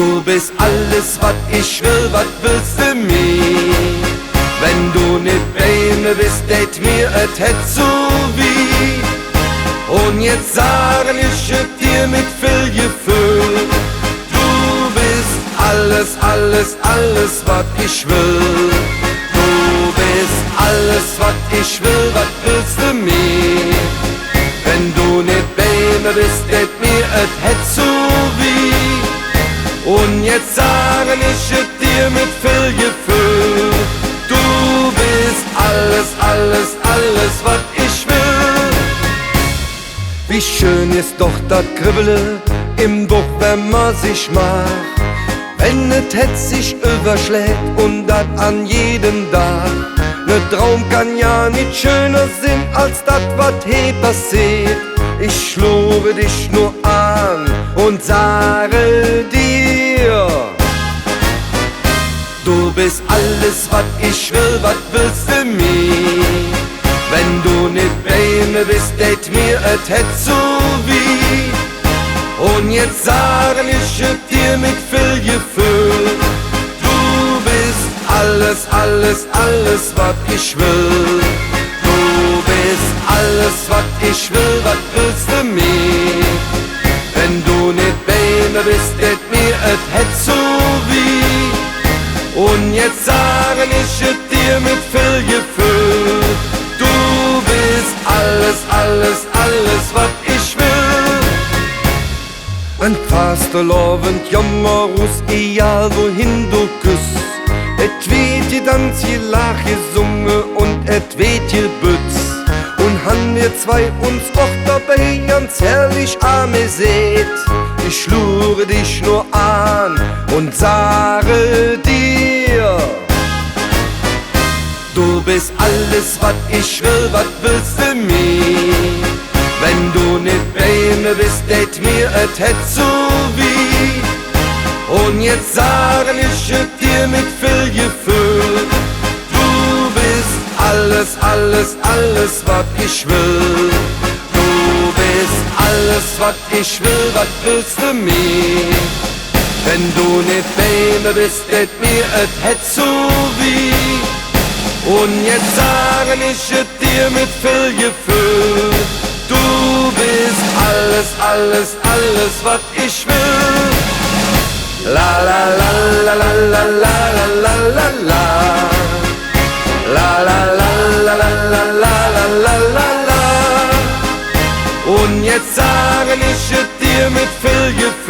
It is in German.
Du bist alles, was ich will, was willst du mir? Wenn du nicht bei mir bist, tät mir et het so wie. Und jetzt sagen ich es dir mit viel Gefühl. Du bist alles, alles, alles, was ich will. Du bist alles, was ich will, was willst du mir? Wenn du nicht bei mir bist, tät mir et het so wie. Und jetzt sagen ich es dir mit viel Gefühl. Du bist alles, alles, alles, was ich will. Wie schön ist doch das Kribbeln im Bauch, wenn man sich macht. Wenn et Herz sich überschlägt und das an jedem Tag. Ne Traum kann ja nicht schöner sein als das, was hier passiert. Ich schlure dich nur an und sage dir: Du bist alles, was ich will, was willst du mir? Wenn du nicht bei mir bist, tät mir et het so wie. Und jetzt sagen ich es dir mit viel Gefühl. Du bist alles, alles, alles, was ich will. Du bist alles, was ich will, was willst du mir? Wenn du nicht bei mir bist, tät mir et het so wie. Und jetzt sagen ich es dir mit viel Gefühl. Du bist alles, alles, alles, was ich will. Ein faster lovend jammerus, egal wohin du küsst. Et weht je Tanz, je Lach, je Sunge und et weht je Bütz. Und han wir zwei uns auch dabei ganz herrlich amüsiert. Ich schlure dich nur an und sage dir: Du bist alles, was ich will, was willst du mir? Wenn du nicht bei mir bist, tät mir et het so wie. Und jetzt sagen ich es dir mit viel Gefühl. Du bist alles, alles, alles, was ich will. Du bist alles, was ich will, was willst du mir? Wenn du nicht bei mir bist, tät mir et het so wie. Und jetzt sagen ich es dir mit viel Gefühl. Du bist alles, alles, alles, was ich will. La la la la la la la la la la. La la la la la la la la la la. Und jetzt sagen ich es dir mit viel Gefühl.